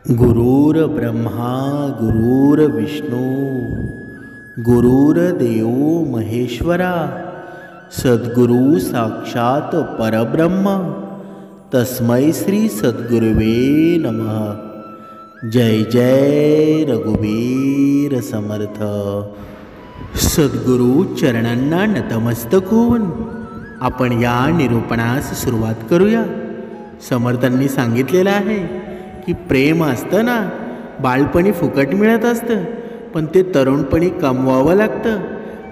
गुरुर्ब्रह्मा गुरुर्विष्णू गुरुर्देव महेश्वरा सद्गुरु साक्षात परब्रह्म तस्मै श्री सद्गुरुवे नमः। जय जय रघुवीर समर्थ। सद्गुरु चरणांना नतमस्तक होऊन आपण या निरूपणास सुरुवात करूया। समर्थांनी सांगितलेलं आहे की प्रेम असतं ना, बाळपणी फुकट मिळत असतं, पण ते तरुणपणी कमवावं लागतं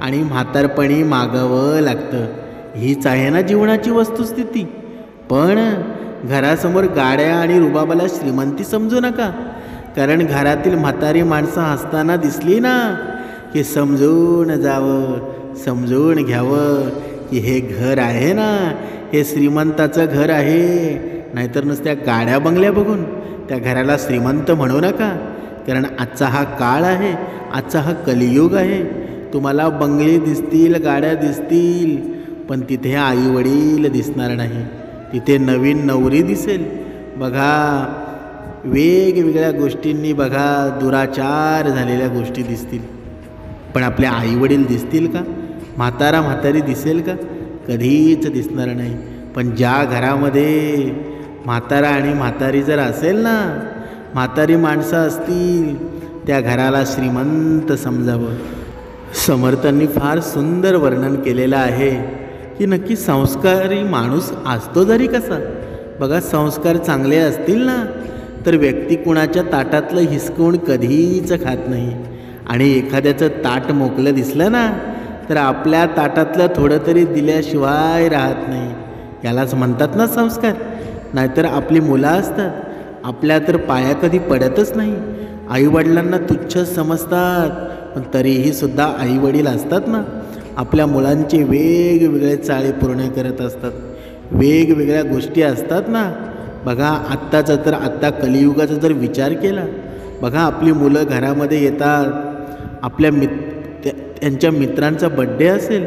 आणि म्हातारपणी मागावं लागतं। हीच आहे ना जीवनाची वस्तुस्थिती। पण घरासमोर गाड्या आणि रुबाबाला श्रीमंती समजू नका, कारण घरातील म्हातारी माणसं हसताना दिसली ना की समजून जावं, समजून घ्यावं की हे घर आहे ना, हे श्रीमंताचं घर आहे। नाहीतर नुसत्या गाड्या बंगल्या बघून त्या घराला श्रीमंत म्हणू नका, कारण आजचा हा काळ आहे, आजचा हा कलियुग आहे। तुम्हाला बंगले दिसतील, गाड्या दिसतील, पण तिथे आई वडील दिसणार नाही, तिथे नवीन नवरी दिसेल। बघा, वेगवेगळ्या गोष्टींनी बघा दुराचार झालेल्या गोष्टी दिसतील, पण आपले आई वडील दिसतील का? म्हातारा म्हातारी दिसेल का? कधीच दिसणार नाही। पण ज्या घरामध्ये म्हातारा आणि म्हातारी जर असेल ना, म्हातारी माणसं असतील, त्या घराला श्रीमंत समजावं। समर्थांनी फार सुंदर वर्णन केलेलं आहे की नक्की संस्कारी माणूस असतो जरी कसा। बघा, संस्कार चांगले असतील ना तर व्यक्ती कुणाच्या ताटातलं हिसकवून कधीच खात नाही, आणि एखाद्याचं ताट मोकलं दिसलं ना तर आपल्या ताटातलं थोडं तरी दिल्याशिवाय राहत नाही। यालाच म्हणतात ना संस्कार। नाहीतर आपली मुलं असतात, आपल्या तर पाया कधी पडतच नाही, आईवडिलांना तुच्छ समजतात, पण तरीही सुद्धा आईवडील असतात ना, आपल्या मुलांचे वेगवेगळे चाळे पूर्ण करत असतात, वेगवेगळ्या गोष्टी असतात ना। बघा, आत्ता कलियुगाचा जर विचार केला, बघा आपली मुलं घरामध्ये येतात, आपल्या त्यांच्या मित्रांचा बड्डे असेल,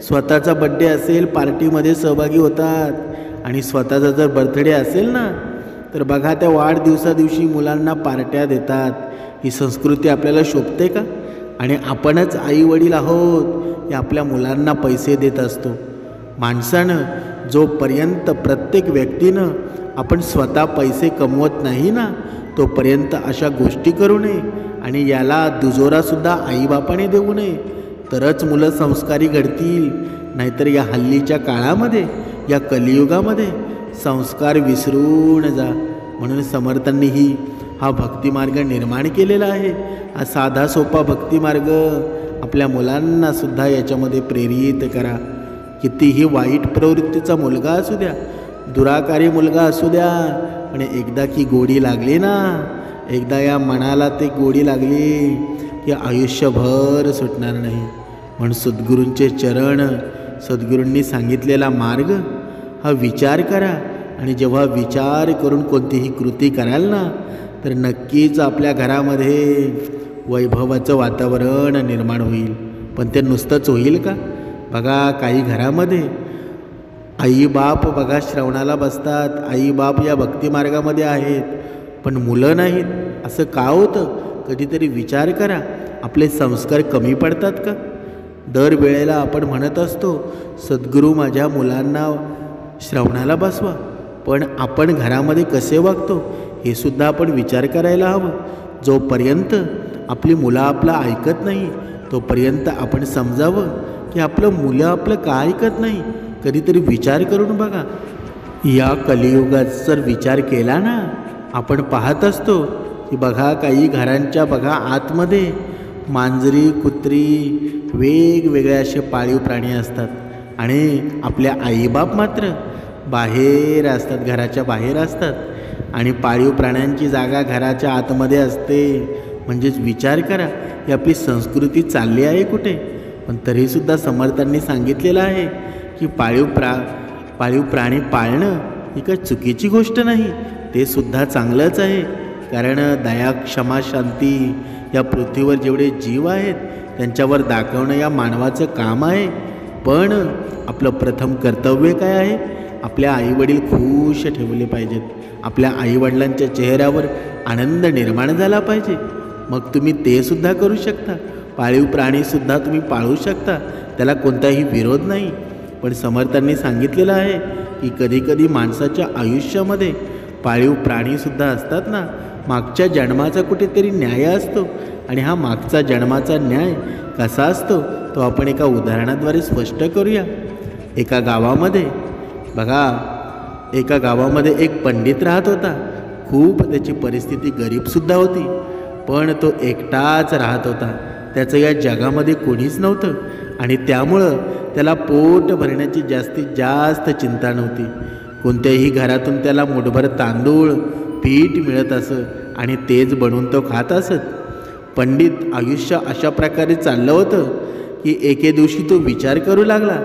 स्वतःचा बड्डे असेल, पार्टीमध्ये सहभागी होतात, आणि स्वतःचा जर बर्थडे असेल ना तर बघा त्या वाढदिवसादिवशी मुलांना पार्ट्या देतात। ही संस्कृती आपल्याला शोभते का? आणि आपणच आई वडील आहोत हे आपल्या मुलांना पैसे देत असतो। माणसानं जोपर्यंत, प्रत्येक व्यक्तीनं आपण स्वतः पैसे कमवत नाही ना तोपर्यंत अशा गोष्टी करू नये, आणि याला दुजोरासुद्धा आईबापाने देऊ नये, तरच मुलं संस्कारी घडतील। नाहीतर या हल्लीच्या काळामध्ये, या कलियुगामध्ये संस्कार विसरून जा। म्हणून समर्थांनीही हा भक्तिमार्ग निर्माण केलेला आहे। हा साधा सोपा भक्तिमार्ग आपल्या मुलांना सुद्धा याच्यामध्ये प्रेरित करा। कितीही वाईट प्रवृत्तीचा मुलगा असू द्या, दुराकारी मुलगा असू द्या, पण एकदा की गोडी लागली ना, एकदा या मनाला ते गोडी लागली की आयुष्यभर सुटणार नाही। म्हणून सद्गुरूंचे चरण, सद्गुरूंनी सांगितलेला मार्ग हा विचार करा, आणि जेव्हा विचार करून कोणतीही कृती कराल ना तर नक्कीच आपल्या घरामध्ये वैभवाचं वातावरण निर्माण होईल। पण ते नुसतंच होईल का? बघा, काही घरामध्ये आई बाप बघा श्रवणाला बसतात, आई बाप या भक्तिमार्गामध्ये आहेत, पण मुलं नाहीत। असं का होतं? कधीतरी विचार करा, आपले संस्कार कमी पडतात का? दर वेळेला आपण म्हणत असतो सद्गुरू माझ्या मुलांना श्रवणाला बसवा, पण आपण घरामध्ये कसे वागतो हे सुद्धा आपण विचार करायला हवं। जोपर्यंत आपली मुलं आपलं ऐकत नाही तोपर्यंत आपण समजावं की आपलं मुलं आपलं का ऐकत नाही। कधीतरी विचार करून बघा। या कलियुगात जर विचार केला ना, आपण पाहत असतो की बघा काही घरांच्या बघा आतमध्ये मांजरी, कुत्री, वेगवेगळे असे पाळीव प्राणी असतात, आणि आपल्या आईबाप मात्र बाहेर असतात, घराच्या बाहेर असतात, आणि पाळीव प्राण्यांची जागा घराच्या आतमध्ये असते। म्हणजेच विचार करा, ही आपली संस्कृती चालली आहे कुठे? पण तरीसुद्धा समर्थांनी सांगितलेलं आहे की पाळीव प्राणी पाळणं ही काही चुकीची गोष्ट नाही, ते सुद्धा चांगलंच आहे। कारण दया, क्षमा, शांती या पृथ्वीवर जेवढे जीव आहेत त्यांच्यावर दाखवणं या मानवाचं काम आहे। पण आपलं प्रथम कर्तव्य काय आहे? आपल्या आईवडील खुश ठेवले पाहिजेत, आपल्या आईवडिलांच्या चेहऱ्यावर आनंद निर्माण झाला पाहिजे, मग तुम्ही ते सुद्धा करू शकता. पाळीव प्राणीसुद्धा तुम्ही पाळू शकता, त्याला कोणताही विरोध नाही. पण समर्थांनी सांगितलेलं आहे की कधीकधी माणसाच्या आयुष्यामध्ये पाळीव प्राणीसुद्धा असतात ना, मागच्या जन्माचा कुठेतरी न्याय असतो. आणि हा मागचा जन्माचा न्याय कसा असतो तो आपण एका उदाहरणाद्वारे स्पष्ट करूया. एका गावामध्ये एक पंडित राहत होता. खूप त्याची परिस्थिती गरीबसुद्धा होती, पण तो एकटाच राहत होता. त्याचं या जगामध्ये कोणीच नव्हतं आणि त्यामुळं त्याला पोट भरण्याची जास्तीत जास्त चिंता नव्हती. कोणत्याही घरातून त्याला मुठभर तांदूळ पीठ मिळत असत आणि तेच बनवून तो खात असत. पंडित आयुष्य अशा प्रकारे चाललं होतं की एके दिवशी तो विचार करू लागला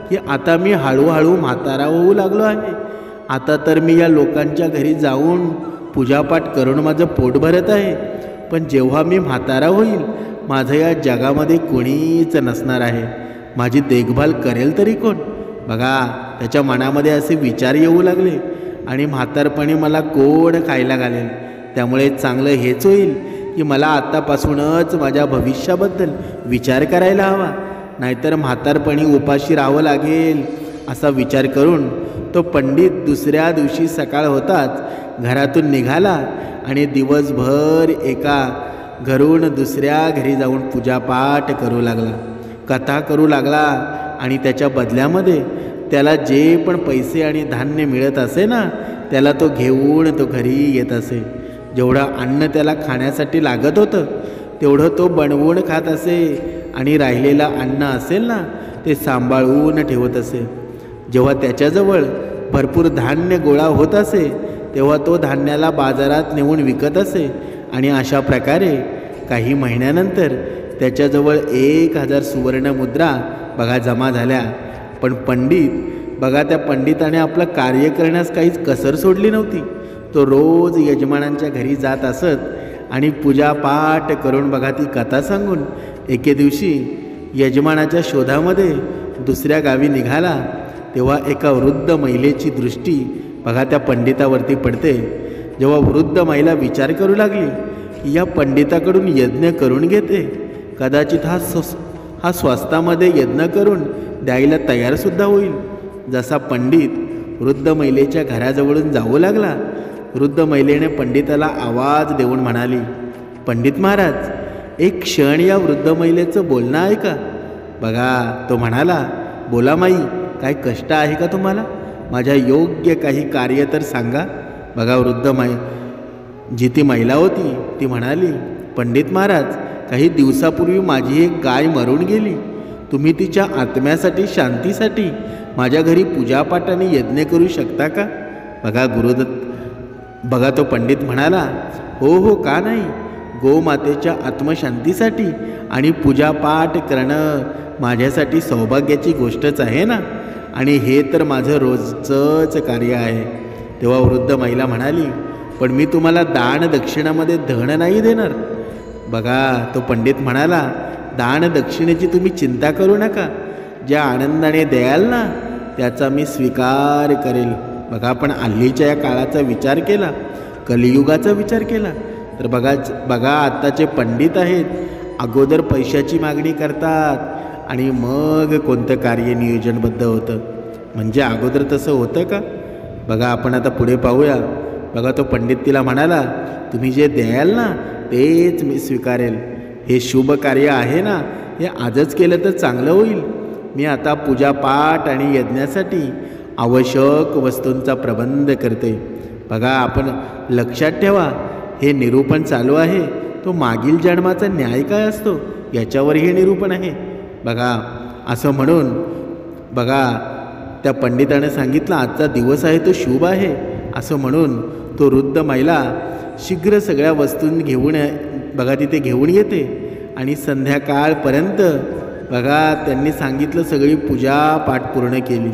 की आता मी हळूहळू म्हातारा होऊ लागलो आहे. आता तर मी या लोकांच्या घरी जाऊन पूजापाठ करून माझं पोट भरत आहे, पण जेव्हा मी म्हातारा होईल माझं या जगामध्ये कोणीच नसणार आहे. माझी देखभाल करेल तरी कोण? त्याच्या मनामध्ये असे विचार येऊ लागले. आणि म्हातारपणी मला कोण खायला घालेल? त्यामुळे चांगलं हेच होईल की मला आत्तापासूनच माझ्या भविष्याबद्दल विचार करायला हवा, नाहीतर म्हातारपणी उपाशी राहावं लागेल. असा विचार करून तो पंडित दुसऱ्या दिवशी सकाळ होताच घरातून निघाला आणि दिवसभर एका घरून दुसऱ्या घरी जाऊन पूजापाठ करू लागला, कथा करू लागला. आणि त्याच्या बदल्यामध्ये त्याला जे पण पैसे आणि धान्य मिळत असे ना, त्याला तो घेऊन तो घरी येत असे. जेवढं अन्न त्याला खाण्यासाठी लागत होतं तेवढं तो बनवून खात असे आणि राहिलेलं अन्न असेल ना ते सांभाळून ठेवत असे. जेव्हा त्याच्याजवळ भरपूर धान्य गोळा होत असे तेव्हा तो धान्याला बाजारात नेऊन विकत असे. आणि अशा प्रकारे काही महिन्यानंतर त्याच्याजवळ 1000 सुवर्णमुद्रा जमा झाल्या. पण पंडित त्या पंडिताने आपलं कार्य करण्यास काहीच कसर सोडली नव्हती. तो रोज यजमानांच्या घरी जात असत आणि पूजापाठ करून ती कथा सांगून एके दिवशी यजमानाच्या शोधामध्ये दुसऱ्या गावी निघाला. तेव्हा एका वृद्ध महिलेची दृष्टी त्या पंडितावरती पडते. जेव्हा वृद्ध महिला विचार करू लागली की या पंडिताकडून यज्ञ करून घेते, कदाचित हा स्वस्तामध्ये यज्ञ करून द्यायला तयारसुद्धा होईल. जसा पंडित वृद्ध महिलेच्या घराजवळून जाऊ लागला, वृद्ध महिलेने पंडिताला आवाज देऊन म्हणाली, पंडित महाराज, एक क्षण या वृद्ध महिलेचं बोलणं ऐका. तो म्हणाला, बोला माई, काय कष्ट आहे का तुम्हाला? माझ्या योग्य काही कार्य तर सांगा. जी ती महिला होती ती म्हणाली, पंडित महाराज, काही दिवसापूर्वी माझी एक गाय मरून गेली. तुम्ही तिच्या आत्म्यासाठी, शांतीसाठी माझ्या घरी पूजापाठाने यज्ञ करू शकता का? तो पंडित म्हणाला, हो, का नाही. गोमातेच्या आत्मशांतीसाठी आणि पूजापाठ करणं माझ्यासाठी सौभाग्याची गोष्टच आहे ना, आणि हे तर माझं रोजचंच कार्य आहे. तेव्हा वृद्ध महिला म्हणाली, पण मी तुम्हाला दान दक्षिणामध्ये धन नाही देणार. तो पंडित म्हणाला, दान दक्षिणेची तुम्ही चिंता करू नका. ज्या आनंदाने द्याल ना त्याचा मी स्वीकार करेल. आपण हल्लीच्या या काळाचा विचार केला, कलियुगाचा विचार केला तर आत्ताचे पंडित आहेत, अगोदर पैशाची मागणी करतात आणि मग कोणतं कार्य नियोजनबद्ध होतं. म्हणजे अगोदर तसं होतं का? आपण आता पुढे पाहूया. तो पंडित तिला म्हणाला, तुम्ही जे द्याल ना तेच मी स्वीकारेल. हे शुभ कार्य आहे ना, हे आजच केलं तर चांगलं होईल. मी आता पूजापाठ आणि यज्ञासाठी आवश्यक वस्तूंचा प्रबंध करते. आपण लक्षात ठेवा, हे निरूपण चालू आहे तो मागील जन्माचा न्याय काय असतो याच्यावर हे निरूपण आहे. असं म्हणून त्या पंडिताने सांगितलं, आजचा दिवस आहे तो शुभ आहे. असं म्हणून तो वृद्ध महिला शीघ्र सगळ्या वस्तू घेऊन तिथे घेऊन येते आणि संध्याकाळपर्यंत त्यांनी सांगितलं सगळी पूजापाठ पूर्ण केली.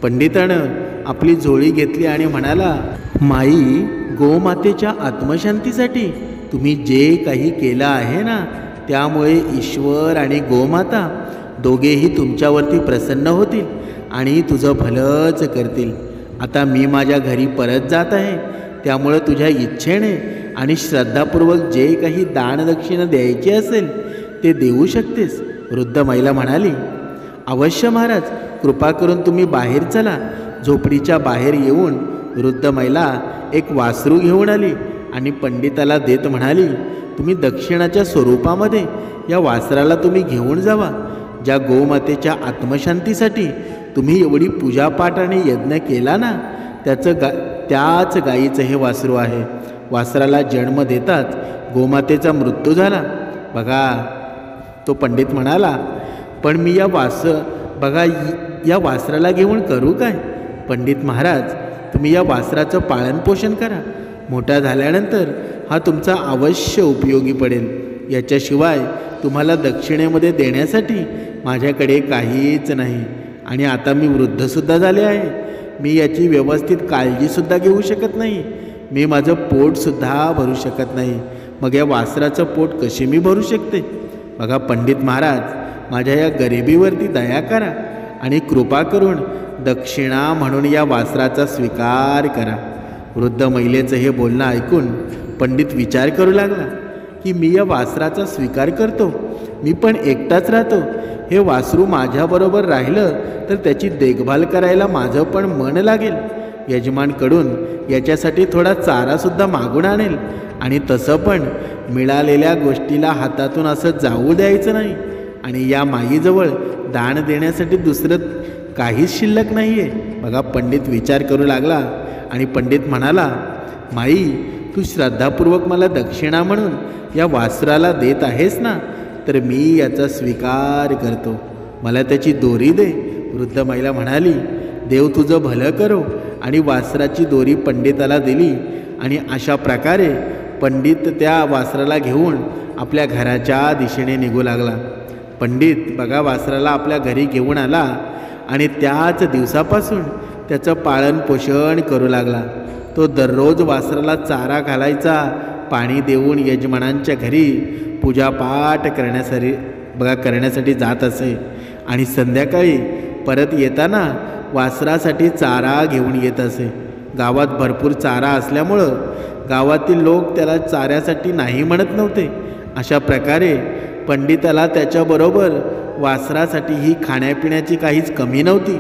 पंडितानं आपली झोळी घेतली आणि म्हणाला, माई, गोमातेच्या आत्मशांतीसाठी तुम्ही जे काही केलं आहे ना त्यामुळे ईश्वर आणि गोमाता दोघेही तुमच्यावरती प्रसन्न होतील आणि तुझं भलंच करतील. आता मी माझ्या घरी परत जात आहे, त्यामुळे तुझ्या इच्छेने आणि श्रद्धापूर्वक जे काही दानदक्षिणा द्यायची असेल ते देऊ शकतेस. वृद्ध महिला म्हणाली, अवश्य महाराज, कृपा करून तुम्ही बाहेर चला. झोपडीच्या बाहेर येऊन वृद्ध महिला एक वासरू घेऊन आली आणि पंडिताला देत म्हणाली, तुम्ही दक्षिणाच्या स्वरूपामध्ये या वासराला तुम्ही घेऊन जावा. ज्या गोमातेच्या आत्मशांतीसाठी तुम्ही एवढी पूजापाठ आणि यज्ञ केला ना, त्याच गायीचं हे वासरू आहे. वासराला जन्म देताच गोमातेचा मृत्यू झाला. बघा, तो पंडित म्हणाला, पण मी या वासराला घेऊन करू काय? पंडित महाराज, तुम्ही या वासराचं पालनपोषण करा. मोठा झाल्यानंतर हा तुमचा अवश्य उपयोगी पडेल. याच्याशिवाय तुम्हाला दक्षिणेमध्ये देण्यासाठी माझ्याकडे काहीच नाही. आणि आता मी वृद्धसुद्धा झाले आहे. मी याची व्यवस्थित काळजीसुद्धा घेऊ शकत नाही. मी माझं पोटसुद्धा भरू शकत नाही. मग या वासराचं पोट कसे मी भरू शकते? बघा पंडित महाराज, माझ्या या गरिबीवरती दया करा आणि कृपा करून दक्षिणा म्हणून या वासराचा स्वीकार करा. वृद्ध महिलेचं हे बोलणं ऐकून पंडित विचार करू लागला की मी या वासराचा स्वीकार करतो. मी पण एकटाच राहतो. हे वासरू माझ्याबरोबर राहिलं तर त्याची देखभाल करायला माझं पण मन लागेल. यजमानकडून याच्यासाठी थोडा चारासुद्धा मागून आणेल. आणि तसं पण मिळालेल्या गोष्टीला हातातून असं जाऊ द्यायचं नाही. आणि या माईजवळ दान देण्यासाठी दुसरं काहीच शिल्लक नाही आहे. बघा, पंडित विचार करू लागला आणि पंडित म्हणाला, माई, तू श्रद्धापूर्वक मला दक्षिणा म्हणून या वासराला देत आहेस ना, तर मी याचा स्वीकार करतो. मला त्याची दोरी दे. वृद्ध महिला म्हणाली, देव तुझं भलं करो. आणि वासराची दोरी पंडिताला दिली. आणि अशा प्रकारे पंडित त्या वासराला घेऊन आपल्या घराच्या दिशेने निघू लागला. पंडित बघा वासराला आपल्या घरी घेऊन आला आणि त्याच दिवसापासून त्याचं पालन पोषण करू लागला. तो दररोज वासराला चारा घालायचा, पाणी देऊन यजमानांच्या घरी पूजापाठ करण्यासाठी जात असे. आणि संध्याकाळी परत येताना वासरासाठी चारा घेऊन येत असे. गावात भरपूर चारा असल्यामुळं गावातील लोक त्याला चाऱ्यासाठी नाही म्हणत नव्हते. अशा प्रकारे पंडिताला त्याच्याबरोबर वासरासाठीही खाण्यापिण्याची काहीच कमी नव्हती.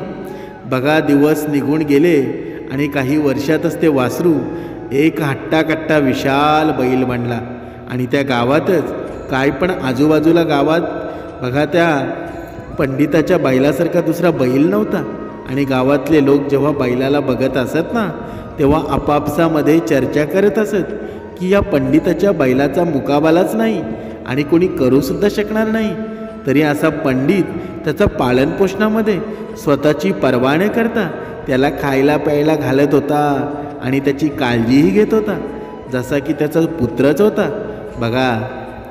बघा, दिवस निघून गेले आणि काही वर्षातच ते वासरू एक हट्टाकट्टा विशाल बैल बनला. आणि त्या गावातच काय पण आजूबाजूला गावात बघा त्या पंडिताच्या बैलासारखा दुसरा बैल नव्हता. आणि गावातले लोक जेव्हा बैलाला बघत असत ना, तेव्हा आपापसामध्ये चर्चा करत असत की या पंडिताच्या बैलाचा मुकाबलाच नाही आणि कोणी करूसुद्धा शकणार नाही. तरी असा पंडित त्याचा पालनपोषणामध्ये स्वतःची पर्वा न करता त्याला खायला प्यायला घालत होता आणि त्याची काळजीही घेत होता, जसा की त्याचा पुत्रच होता. बघा,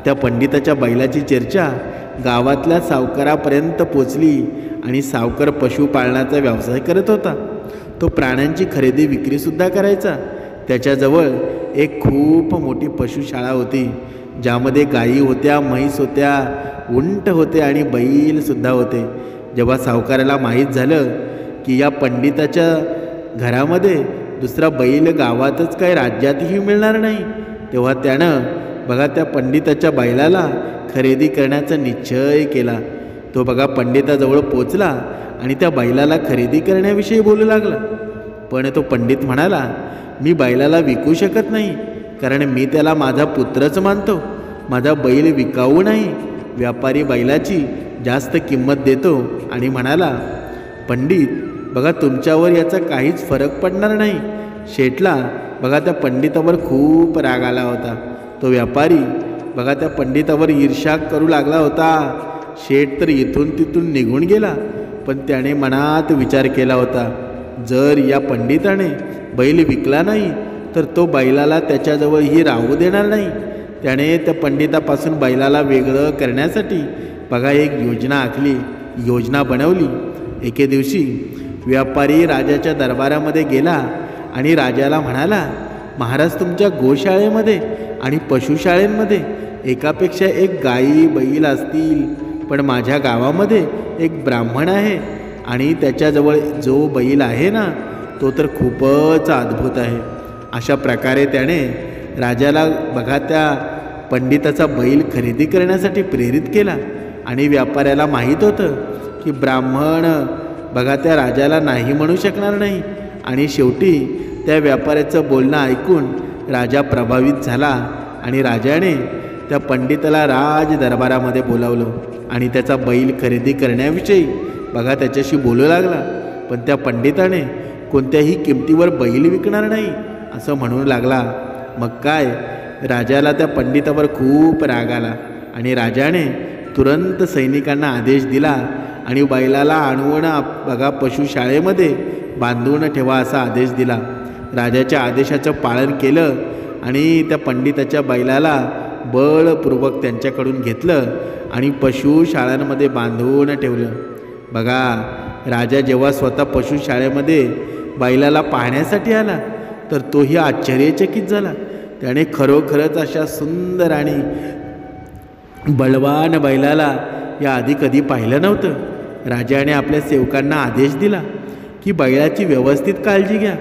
त्या पंडिताच्या बैलाची चर्चा गावातल्या सावकारापर्यंत पोचली आणि सावकार पशुपालनाचा व्यवसाय करत होता. तो प्राण्यांची खरेदी विक्रीसुद्धा करायचा. त्याच्याजवळ एक खूप मोठी पशुशाळा होती, ज्यामध्ये गायी होत्या, म्हैस होत्या, उंट होते आणि बैलसुद्धा होते. जेव्हा सावकाराला माहीत झालं की या पंडिताच्या घरामध्ये दुसरा बैल गावातच काय राज्यातही मिळणार नाही, तेव्हा त्यानं बघा त्या पंडिताच्या बैलाला खरेदी करण्याचा निश्चय केला. तो बघा पंडिताजवळ पोचला आणि त्या बैलाला खरेदी करण्याविषयी बोलू लागला. पण तो पंडित म्हणाला, मी बैलाला विकू शकत नाही, कारण मी त्याला माझा पुत्रच मानतो. माझा बैल विकाऊ नाही. व्यापारी बैलाची जास्त किंमत देतो आणि म्हणाला, पंडित बघा, तुमच्यावर याचा काहीच फरक पडणार नाही. शेठला बघा त्या पंडितावर खूप राग आला होता. तो व्यापारी बघा त्या पंडितावर ईर्ष्या करू लागला होता. शेठ तर इथून तिथून निघून गेला, पण त्याने मनात विचार केला होता, जर या पंडिताने बैल विकला नाही तर तो बैलाला त्याच्याजवळही राहू देणार नाही. त्याने त्या पंडितापासून बैलाला वेगळं करण्यासाठी बघा एक योजना बनवली. एके दिवशी व्यापारी राजाच्या दरबारामध्ये गेला आणि राजाला म्हणाला, महाराज, तुमच्या गोशाळेमध्ये आणि पशुशाळेमध्ये एकापेक्षा एक गायी बैल असतील, पण माझ्या गावामध्ये एक ब्राह्मण आहे आणि त्याच्याजवळ जो बैल आहे ना, तो तर खूपच अद्भुत आहे. अशा प्रकारे त्याने राजाला बघा त्या पंडिताचा बैल खरेदी करण्यासाठी प्रेरित केला. आणि व्यापाऱ्याला माहीत होतं की ब्राह्मण बघा त्या राजाला नाही म्हणू शकणार नाही. आणि शेवटी त्या व्यापाऱ्याचं बोलणं ऐकून राजा प्रभावित झाला आणि राजाने त्या पंडिताला राज दरबारामध्ये बोलावलं आणि त्याचा बैल खरेदी करण्याविषयी बघा त्याच्याशी बोलू लागला. पण त्या पंडिताने कोणत्याही किमतीवर बैल विकणार नाही असं म्हणू लागला. मग काय, राजाला त्या पंडितावर खूप राग आला आणि राजाने तुरंत सैनिकांना आदेश दिला आणि बैलाला आणून बघा पशुशाळेमध्ये बांधून ठेवा असा आदेश दिला. राजाच्या आदेशाचं पालन केलं आणि त्या पंडिताच्या बैलाला बळपूर्वक त्यांच्याकडून घेतलं आणि पशुशाळांमध्ये बांधून ठेवलं. बघा, राजा जेव्हा स्वतः पशुशाळेमध्ये बैलाला पाहण्यासाठी आला तर तोही आश्चर्यचकित झाला. त्याने खरोखरच अशा सुंदर आणि बलवान बैलाला याआधी कधी पाहिलं नव्हतं. राजाने आपल्या सेवकांना आदेश दिला की बैलाची व्यवस्थित काळजी घ्या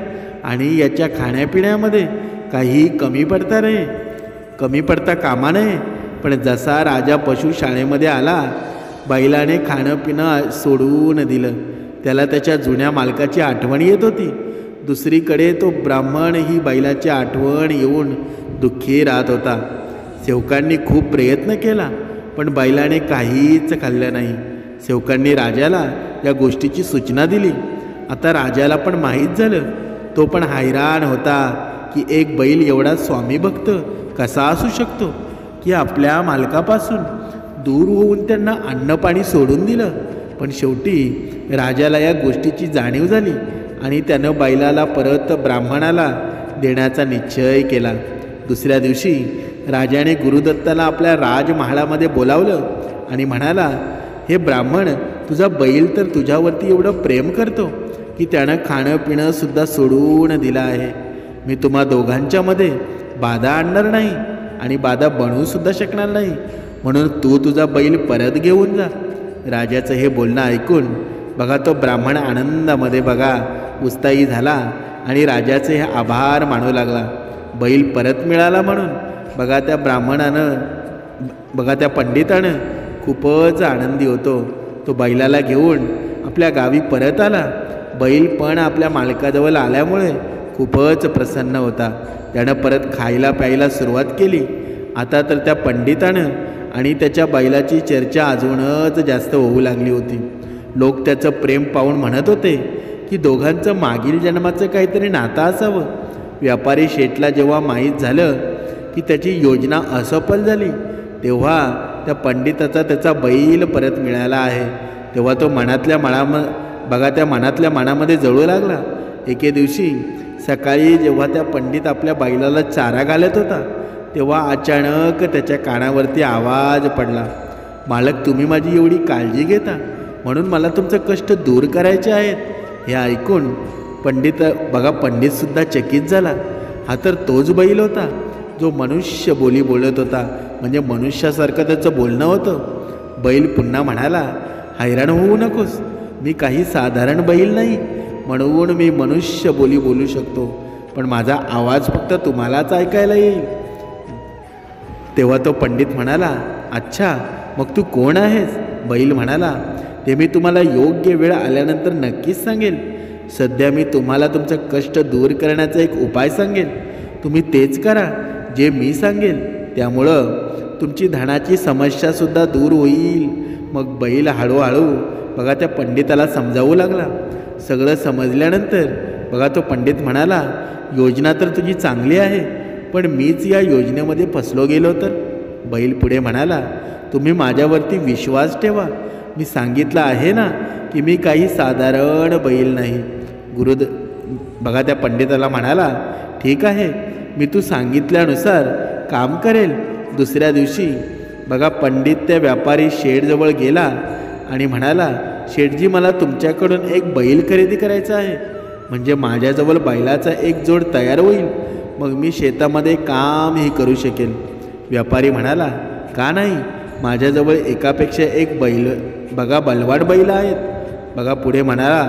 आणि याच्या खाण्यापिण्यामध्ये काही कमी पडता कामा नये. पण जसा राजा पशुशाळेमध्ये आला, बैलाने खाणं पिणं सोडून दिलं. त्याला त्याच्या जुन्या मालकाची आठवण येत होती. दुसरीकडे तो ब्राह्मण ही बैलाची आठवण येऊन दुःखी राहत होता. सेवकांनी खूप प्रयत्न केला पण बैलाने काहीच खाल्लं नाही. सेवकांनी राजाला या गोष्टीची सूचना दिली. आता राजाला पण माहीत झालं. तो पण हैराण होता की एक बैल एवढा स्वामीभक्त कसा असू शकतो की आपल्या मालकापासून दूर होऊन त्यांना अन्नपाणी सोडून दिलं. पण शेवटी राजाला या गोष्टीची जाणीव झाली आणि त्यानं बैलाला परत ब्राह्मणाला देण्याचा निश्चय केला. दुसऱ्या दिवशी राजाने गुरुदत्ताला आपल्या राजमहालामध्ये बोलावलं आणि म्हणाला, हे ब्राह्मण, तुझा बैल तर तुझ्यावरती एवढं प्रेम करतो की त्यानं खाणं पिणं सुद्धा सोडून दिलं आहे. मी तुम्हा दोघांच्यामध्ये बाधा आणणार नाही आणि बाधा बनवू सुद्धा शकणार नाही, म्हणून तू तुझा बैल परत घेऊन जा. राजाचं हे बोलणं ऐकून बघा तो ब्राह्मण आनंदामध्ये बघा उत्साही झाला आणि राजाचे हे आभार मानू लागला. बैल परत मिळाला म्हणून बघा त्या त्या पंडितानं खूपच आनंदी होतो. तो बैलाला घेऊन आपल्या गावी परत आला. बैल पण आपल्या मालकाजवळ आल्यामुळे खूपच प्रसन्न होता. त्यानं परत खायला प्यायला सुरुवात केली. आता तर त्या पंडितानं आणि त्याच्या बैलाची चर्चा अजूनच जास्त होऊ लागली होती. लोक त्याचं प्रेम पाहून म्हणत होते की दोघांचं मागील जन्माचं काहीतरी नातं असावं. व्यापारी शेठला जेव्हा माहीत झालं की त्याची योजना असफल झाली तेव्हा त्या पंडिताचा त्याचा बैल परत मिळाला आहे तेव्हा तो मनातल्या मनामध्ये जळू लागला. एके दिवशी सकाळी जेव्हा त्या पंडित आपल्या बैलाला चारा घालत होता तेव्हा अचानक त्याच्या कानावरती आवाज पडला, मालक, तुम्ही माझी एवढी काळजी घेता म्हणून मला तुमचं कष्ट दूर करायचे आहेत. हे ऐकून पंडितसुद्धा चकित झाला. हा तर तोच बैल होता जो मनुष्य बोली बोलत होता, म्हणजे मनुष्यासारखं त्याचं बोलणं होतं. बैल पुन्हा म्हणाला, हैराण होऊ नकोस, मी काही साधारण बैल नाही म्हणून मी मनुष्य बोली बोलू शकतो, पण माझा आवाज फक्त तुम्हालाच ऐकायला येईल. तेव्हा तो पंडित म्हणाला, अच्छा, मग तू कोण आहेस? बैल म्हणाला, ते मी तुम्हाला योग्य वेळ आल्यानंतर नक्कीच सांगेल. सध्या मी तुम्हाला तुमचं कष्ट दूर करण्याचा एक उपाय सांगेल. तुम्ही तेच करा जे मी सांगेल, त्यामुळं तुमची धनाची समस्यासुद्धा दूर होईल. मग बैल हळूहळू बघा त्या पंडिताला समजावू लागला. सगळं समजल्यानंतर बघा तो पंडित म्हणाला, योजना तर तुझी चांगली आहे, पण मीच या योजनेमध्ये फसलो गेलो तर? बैल पुढे म्हणाला, तुम्ही माझ्यावरती विश्वास ठेवा. मी सांगितलं आहे ना की मी काही साधारण बैल नाही. बघा त्या पंडिताला म्हणाला, ठीक आहे, मी तू सांगितल्यानुसार काम करेल. दुसऱ्या दिवशी बघा पंडित त्या व्यापारी शेठजवळ गेला आणि म्हणाला, शेठजी, मला तुमच्याकडून एक बैल खरेदी करायचा आहे, म्हणजे माझ्याजवळ बैलाचा एक जोड तयार होईल, मग मी शेतामध्ये कामही करू शकेल. व्यापारी म्हणाला, का नाही, माझ्याजवळ एकापेक्षा एक बलवान बैल आहेत. बघा पुढे म्हणाला,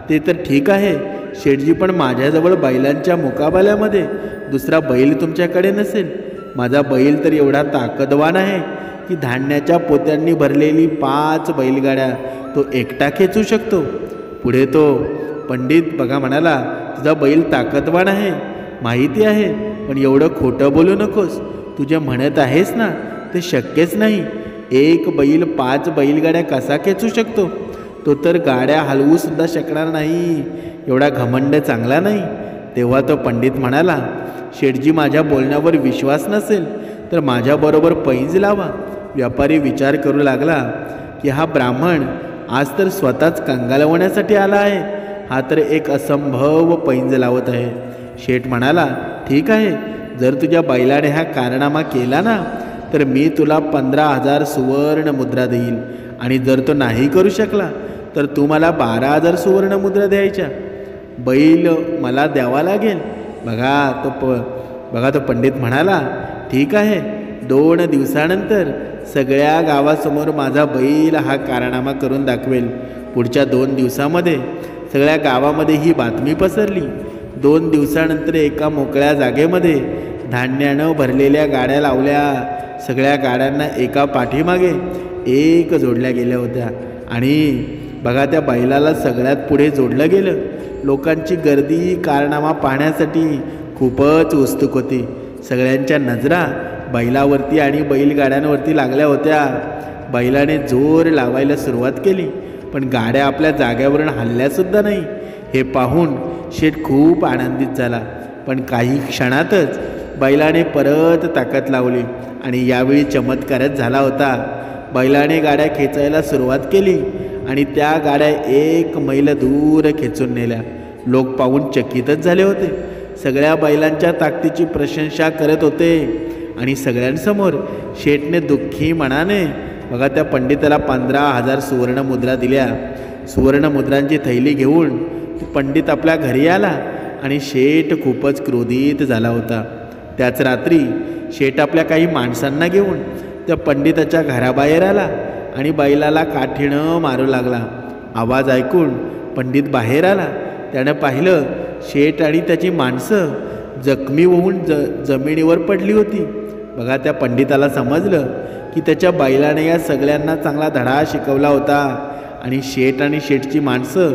ते तर ठीक आहे, शेठजी, पण माझ्याजवळ बैलांच्या मुकाबल्यामध्ये दुसरा बैल तुमच्याकडे नसेल. माझा बैल तर एवढा ताकदवान आहे की धान्याच्या पोत्यांनी भरलेली 5 बैलगाड्या तो एकटा खेचू शकतो. पुढे तो पंडित बघा म्हणाला, तुझा बैल ताकदवान आहे माहिती आहे, पण एवढं खोटं बोलू नकोस. तू जे म्हणत आहेस ना ते शक्यच नाही. एक बैल 5 बैलगाड्या कसा खेचू शकतो? तो तर गाड्या हलवू सुद्धा शकणार नाही. एवढा घमंड चांगला नाही. तेव्हा तो पंडित म्हणाला, शेठजी, माझ्या बोलण्यावर विश्वास नसेल तर माझ्याबरोबर पैंज लावा. व्यापारी विचार करू लागला की हा ब्राह्मण आज तर स्वतःच कंगालवण्यासाठी आला आहे. हा तर एक असंभव पैंज लावत आहे. शेठ म्हणाला, ठीक आहे, जर तुझ्या बैलाने हा कारनामा केला ना तर मी तुला 15,000 सुवर्ण मुद्रा देईल, आणि जर तो नाही करू शकला तर तू मला 12,000 सुवर्ण मुद्रा द्यायच्या. बैल मला द्यावा लागेल. बघा तो पंडित म्हणाला, ठीक आहे, 2 दिवसानंतर सगळ्या गावासमोर माझा बैल हा कारनामा करून दाखवेल. पुढच्या 2 दिवसामध्ये सगळ्या गावामध्ये ही बातमी पसरली. 2 दिवसानंतर एका मोकळ्या जागेमध्ये धान्यानं भरलेल्या गाड्या लावल्या. सगळ्या गाड्यांना एका पाठीमागे एक जोडल्या गेल्या होत्या, आणि बघा त्या बैलाला सगळ्यात पुढे जोडलं गेलं. लोकांची गर्दी कारनामा पाहण्यासाठी खूपच उत्सुक होती. सगळ्यांच्या नजरा बैलावरती आणि बैलगाड्यांवरती लागल्या होत्या. बैलाने जोर लावायला सुरुवात केली, पण गाड्या आपल्या जाग्यावरून हलल्यासुद्धा नाही. हे पाहून शेठ खूप आनंदित झाला. पण काही क्षणातच बैलाने परत ताकद लावली, आणि यावेळी चमत्कारच झाला होता. बैलाने गाड्या खेचायला सुरुवात केली, आणि त्या गाड्या 1 मैल दूर खेचून नेल्या. लोक पाहून चकितच झाले होते. सगळ्या बैलांच्या ताकदीची प्रशंसा करत होते, आणि सगळ्यांसमोर शेठने दुःखी मनाने बघा त्या पंडिताला 15,000 सुवर्ण मुद्रा दिल्या. सुवर्ण मुद्रांची थैली घेऊन पंडित आपल्या घरी आला, आणि शेठ खूपच क्रोधित झाला होता. त्याच रात्री शेठ आपल्या काही माणसांना घेऊन त्या पंडिताच्या घराबाहेर आला, आणि बैलाला काठीनं मारू लागला. आवाज ऐकून पंडित बाहेर आला. त्यानं पाहिलं शेठ आणि त्याची माणसं जखमी होऊन जमिनीवर पडली होती. बघा त्या पंडिताला समजलं की त्याच्या बैलाने या सगळ्यांना चांगला धडा शिकवला होता, आणि शेठ आणि शेठची माणसं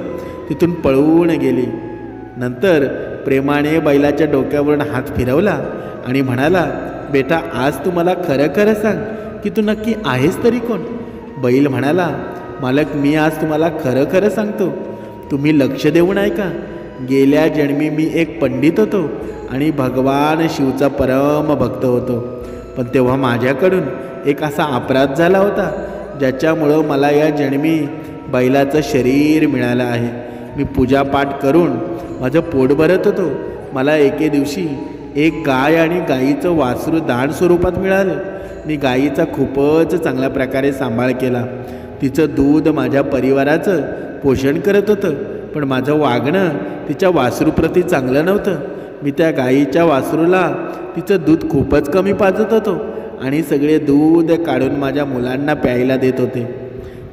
तिथून पळून गेली. नंतर प्रेमाने बैलाच्या डोक्यावरून हात फिरवला आणि म्हणाला, बेटा, आज तू मला खरं खरं सांग की तू नक्की आहेस तरी कोण? बैल म्हणाला, मालक, मी आज तुम्हाला खरं खरं सांगतो. तुम्ही लक्ष देऊन ऐका. गेल्या जन्मी मी एक पंडित होतो आणि भगवान शिवचा परम भक्त होतो. पण तेव्हा माझ्याकडून एक असा अपराध झाला होता ज्याच्यामुळं मला या जन्मी बैलाचं शरीर मिळालं आहे. मी पूजापाठ करून माझं पोट भरत होतो. मला एके दिवशी एक गाय आणि गाईचं वासरू दान स्वरूपात मिळालं. मी गाईचा खूपच चांगल्या प्रकारे सांभाळ केला. तिचं दूध माझ्या परिवाराचं पोषण करत होतं, पण माझं वागणं तिच्या वासरूप्रती चांगलं नव्हतं. मी त्या गाईच्या वासरूला तिचं दूध खूपच कमी पाजत होतो, आणि सगळे दूध काढून माझ्या मुलांना प्यायला देत होते.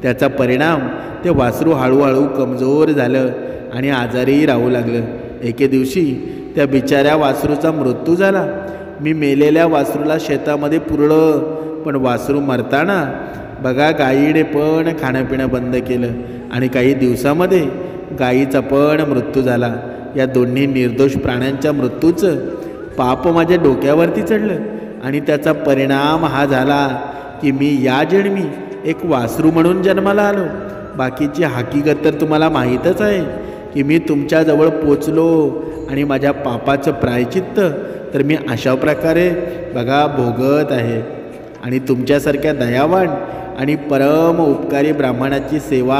त्याचा परिणाम ते वासरू हळूहळू कमजोर झालं आणि आजारीही राहू लागलं. एके दिवशी त्या बिचाऱ्या वासरूचा मृत्यू झाला. मी मेलेल्या वासरूला शेतामध्ये पुरलं, पण वासरू मरताना बघा गाईने पण खाणंपिणं बंद केलं, आणि काही दिवसामध्ये गाईचा पण मृत्यू झाला. या दोन्ही निर्दोष प्राण्यांच्या मृत्यूचं पाप माझ्या डोक्यावरती चढलं, आणि त्याचा परिणाम हा झाला की मी या जन्मी एक वासरू म्हणून जन्माला आलो. बाकीची हकीकत तर तुम्हाला माहीतच आहे की मी तुमच्याजवळ पोचलो, आणि माझ्या पापाचं प्रायचित्त तर मी अशा प्रकारे बघा भोगत आहे. आणि तुमच्यासारख्या दयावान आणि परम उपकारी ब्राह्मणाची सेवा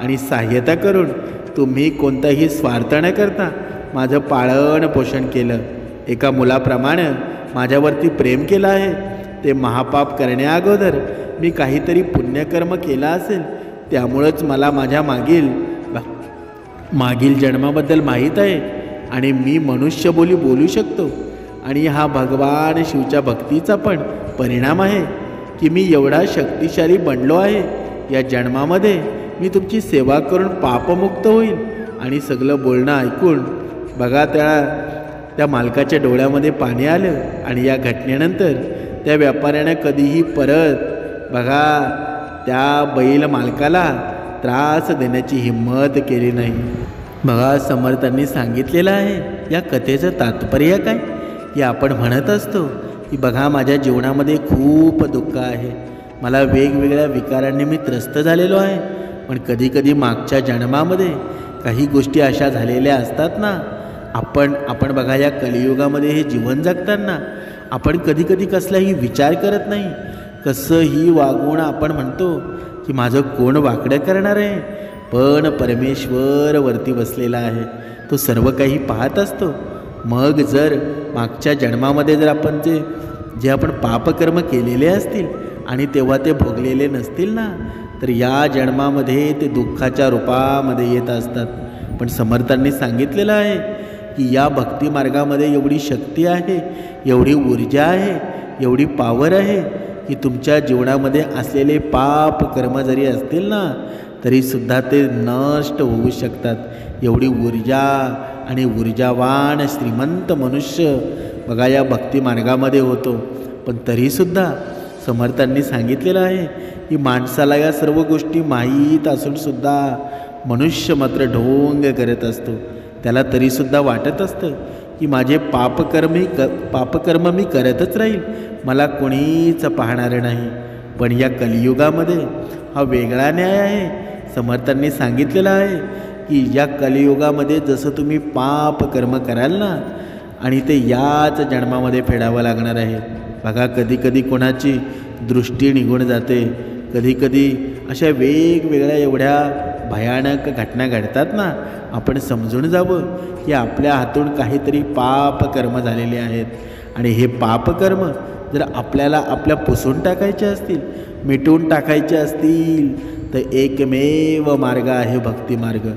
आणि सहाय्यता करून तुम्ही कोणताही स्वार्थ न करता माझं पालन पोषण केलं. एका मुलाप्रमाणे माझ्यावरती प्रेम केलं आहे. ते महापाप करण्याअगोदर मी काहीतरी पुण्यकर्म केला असेल, त्यामुळंच मला माझ्या मागील जन्माबद्दल माहीत आहे, आणि मी मनुष्यबोली बोलू शकतो. आणि हा भगवान शिवच्या भक्तीचा पण परिणाम आहे की मी एवढा शक्तिशाली बनलो आहे. या जन्मामध्ये मी तुमची सेवा करून पापमुक्त होईल आणि सगळं बोलणं ऐकून बघा त्या मालकाच्या डोळ्यामध्ये पाणी आलं आणि या घटनेनंतर त्या व्यापाऱ्यानं कधीही परत बघा त्या बैल मालकाला त्रास देण्याची हिंमत केली नाही. बघा समर्थांनी सांगितलेलं आहे या कथेचं तात्पर्य काय की आपण म्हणत असतो की बघा माझ्या जीवनामध्ये खूप दुःख आहे, मला वेगवेगळ्या विकारांनी मी त्रस्त झालेलो आहे. पण कधीकधी मागच्या जन्मामध्ये काही गोष्टी अशा झालेल्या असतात ना, आपण बघा या कलियुगामध्ये हे जीवन जगताना आपण कधीकधी कसलाही विचार करत नाही, कसंही वागून आपण म्हणतो की माझं कोण वाकडं करणार आहे. पण परमेश्वर वरती बसलेला आहे, तो सर्व काही पाहत असतो. मग जर मागच्या जन्मामध्ये जर आपण जे आपण पापकर्म केलेले असतील आणि तेव्हा ते भोगलेले नसतील ना, तर या जन्मामध्ये ते दुःखाच्या रूपामध्ये येत असतात. पण समर्थांनी सांगितलेलं आहे की या भक्तिमार्गामध्ये एवढी शक्ती आहे, एवढी ऊर्जा आहे, एवढी पावर आहे की तुमच्या जीवनामध्ये असलेले पाप कर्म जरी असतील ना तरीसुद्धा ते नष्ट होऊ शकतात. एवढी ऊर्जा आणि ऊर्जावान श्रीमंत मनुष्य बघा या भक्तिमार्गामध्ये होतो. पण तरीसुद्धा समर्थांनी सांगितलेलं आहे की माणसाला या सर्व गोष्टी माहीत असूनसुद्धा मनुष्य मात्र ढोंग करत असतो. त्याला तरीसुद्धा वाटत असतं की माझे पापकर्म मी करतच राहील, मला कोणीच पाहणार नाही. पण या कलियुगामध्ये हा वेगळा न्याय आहे. समर्थांनी सांगितलेलं आहे की या कलियुगामध्ये जसं तुम्ही पापकर्म कराल ना आणि ते याच जन्मामध्ये फेडावं लागणार आहे. बघा कधीकधी कोणाची दृष्टी निघून जाते, कधीकधी अशा वेगवेगळ्या एवढ्या भयानक घटना घडतात ना, आपण समजून जावं की आपल्या हातून काहीतरी पापकर्म झालेले आहेत. आणि हे पापकर्म जर आपल्या पुसून टाकायचे असतील, मिटवून टाकायचे असतील तर एकमेव मार्ग आहे भक्तिमार्ग.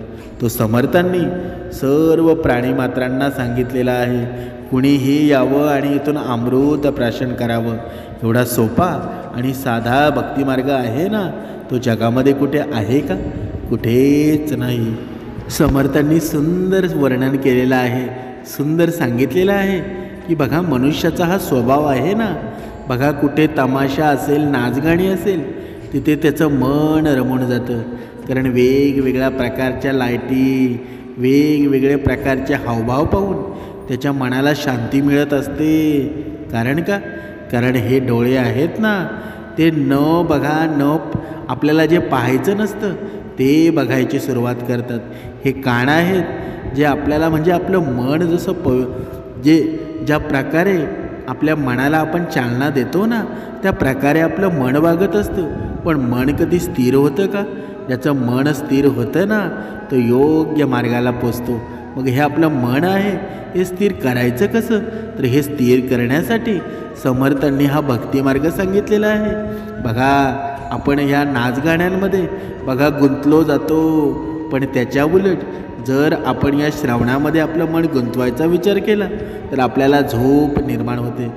तो समर्थांनी सर्व प्राणीमात्रांना सांगितलेला आहे. कुणीही यावं आणि इथून अमृत प्राशन करावं. एवढा सोपा आणि साधा भक्तिमार्ग आहे ना, तो जगामध्ये कुठे आहे का? कुठेच नाही. समर्थांनी सुंदर वर्णन केलेलं आहे, सुंदर सांगितलेलं आहे की बघा मनुष्याचा हा स्वभाव आहे ना, बघा कुठे तमाशा असेल, नाचगाणी असेल, तिथे त्याचं मन रमून जातं. कारण वेगवेगळ्या प्रकारच्या लाईटी, वेगवेगळे प्रकारचे हावभाव पाहून त्याच्या मनाला शांती मिळत असते. कारण का? कारण हे डोळे आहेत ना, ते आपल्याला जे पाहायचं नसतं ते बघायची सुरुवात करतात. हे कान आहेत जे आपल्याला म्हणजे आपलं मन जसं ज्या प्रकारे आपल्या मनाला आपण चालना देतो ना, त्या प्रकारे आपलं मन वागत असतं. पण मन कधी स्थिर होतं का? ज्याचं मन स्थिर होतं ना, तो योग्य मार्गाला पोचतो. मग हे आपलं मन आहे, हे स्थिर करायचं कसं? तर हे स्थिर करण्यासाठी समर्थांनी हा भक्तिमार्ग सांगितलेला आहे. बघा आपण ह्या नाचगाण्यांमध्ये बघा गुंतलो जातो, पण त्याच्या उलट जर आपण या श्रावणामध्ये आपलं मन गुंतवायचा विचार केला तर आपल्याला झोप निर्माण होते.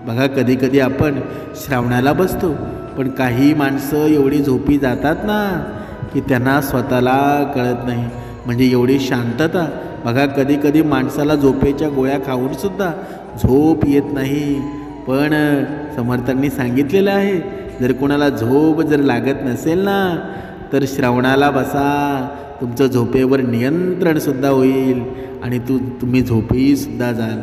बघा कधीकधी आपण श्रावणाला बसतो, पण काही माणसं एवढी झोपी जातात ना की त्यांना स्वतःला कळत नाही. म्हणजे एवढी शांतता. बघा कधीकधी माणसाला झोपेच्या गोळ्या खाऊनसुद्धा झोप येत नाही. पण समर्थांनी सांगितलेलं आहे जर कोणाला झोप जर लागत नसेल ना तर श्रावणाला बसा, तुमचं झोपेवर नियंत्रणसुद्धा होईल आणि तुम्ही झोपेसुद्धा जाल.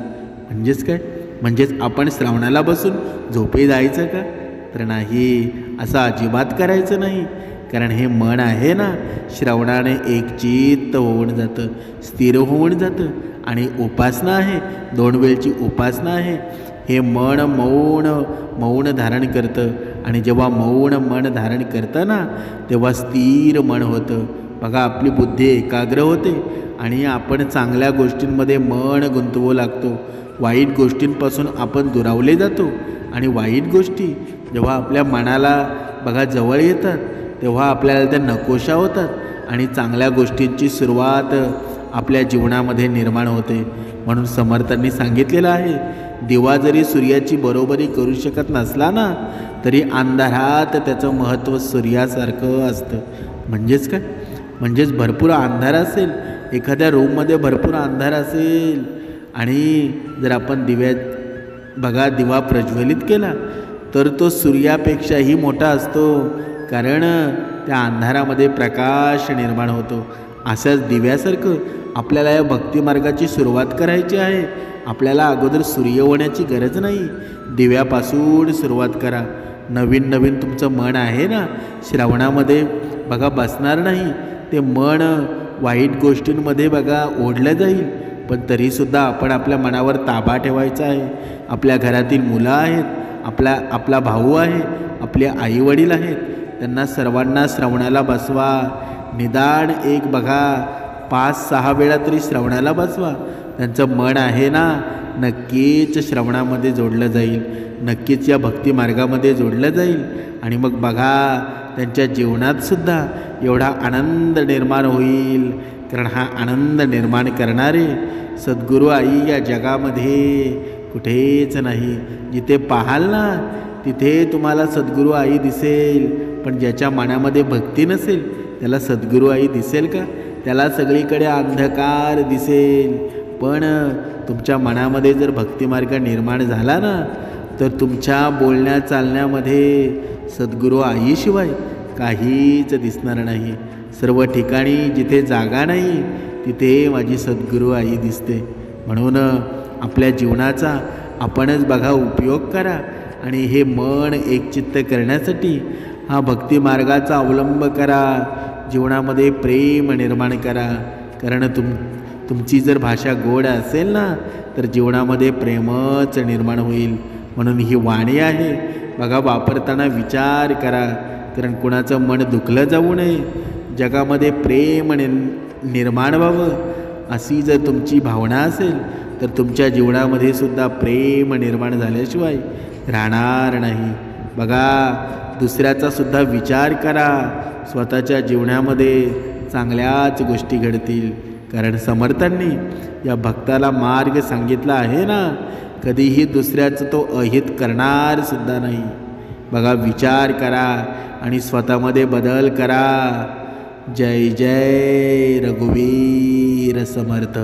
म्हणजेच काय? म्हणजेच आपण श्रावणाला बसून झोपे जायचं का? तर नाही, असं अजिबात करायचं नाही. कारण हे मन आहे ना, श्रवणाने एकचित्त होऊन जातं, स्थिर होऊन जातं. आणि उपासना आहे, 2 वेळची उपासना आहे. हे मन मौन धारण करतं आणि जेव्हा मौन मन धारण करतं ना तेव्हा स्थिर मन होतं. बघा आपली बुद्धी एकाग्र होते आणि आपण चांगल्या गोष्टींमध्ये मन गुंतवू लागतो. वाईट गोष्टींपासून आपण दुरावले जातो आणि वाईट गोष्टी जेव्हा आपल्या मनाला बघा जवळ येतात तेव्हा आपल्याला त्या नकोशा होतात आणि चांगल्या गोष्टींची सुरुवात आपल्या जीवनामध्ये निर्माण होते. म्हणून समर्थांनी सांगितलेलं आहे, दिवा जरी सूर्याची बरोबरी करू शकत नसला ना तरी अंधारात त्याचं महत्त्व सूर्यासारखं असतं. म्हणजेच काय? म्हणजेच भरपूर अंधार असेल एखाद्या रूममध्ये भरपूर अंधार असेल आणि जर आपण बघा दिवा प्रज्वलित केला तर तो सूर्यापेक्षाही मोठा असतो, कारण त्या अंधारामध्ये प्रकाश निर्माण होतो. अशाच दिव्यासारखं आपल्याला या भक्तिमार्गाची सुरुवात करायची आहे. आपल्याला अगोदर सूर्य होण्याची गरज नाही. दिव्यापासून सुरुवात करा. नवीन नवीन तुमचं मन आहे ना, श्रवणामध्ये बघा बसणार नाही. ते मन वाईट गोष्टींमध्ये बघा ओढलं जाईल. पण तरीसुद्धा आपण आपल्या मनावर ताबा ठेवायचा आहे. आपल्या घरातील मुलं आहेत, आपला भाऊ आहे, आपले आईवडील आहेत, त्यांना सर्वांना श्रवणाला बसवा. निदान एक बघा 5-6 वेळा तरी श्रवणाला बसवा. त्यांचं मन आहे ना नक्कीच श्रवणामध्ये जोडलं जाईल, नक्कीच या भक्तिमार्गामध्ये जोडलं जाईल. आणि मग बघा त्यांच्या जीवनातसुद्धा एवढा आनंद निर्माण होईल. कारण हा आनंद निर्माण करणारे सद्गुरू आई या जगामध्ये कुठेच नाही. जिथे पाहाल ना तिथे तुम्हाला सद्गुरू आई दिसेल, पण ज्याच्या मनामध्ये भक्ती नसेल त्याला सद्गुरू आई दिसेल का? त्याला सगळीकडे अंधकार दिसेल. पण तुमच्या मनामध्ये जर भक्तिमार्ग निर्माण झाला ना तर तुमच्या बोलण्या चालण्यामध्ये सद्गुरू आईशिवाय काहीच दिसणार नाही. सर्व ठिकाणी जिथे जागा नाही तिथे माझी सद्गुरू आई दिसते. म्हणून आपल्या जीवनाचा आपणच बघा उपयोग करा आणि हे मन एकचित्त करण्यासाठी हा भक्तिमार्गाचा अवलंब करा. जीवनामध्ये प्रेम निर्माण करा. कारण तुमची जर भाषा गोड असेल ना तर जीवनामध्ये प्रेमच निर्माण होईल. म्हणून ही वाणी आहे बघा, वापरताना विचार करा. कारण कुणाचं मन दुखलं जाऊ नये, जगामध्ये प्रेम निर्माण व्हावं अशी जर तुमची भावना असेल तर तुमच्या जीवनामध्ये सुद्धा प्रेम निर्माण झाल्याशिवाय राहणार नाही. बघा दुसऱ्याचा सुद्धा विचार करा. स्वतःच्या जीवनामध्ये चांगल्याच गोष्टी घडतील. कारण समर्थांनी या भक्ताला मार्ग सांगितला आहे ना, कधीही दुसऱ्याचं तो अहित करणार सुद्धा नाही. बघा विचार करा आणि स्वतःमध्ये बदल करा. जय जय रघुवीर समर्थ.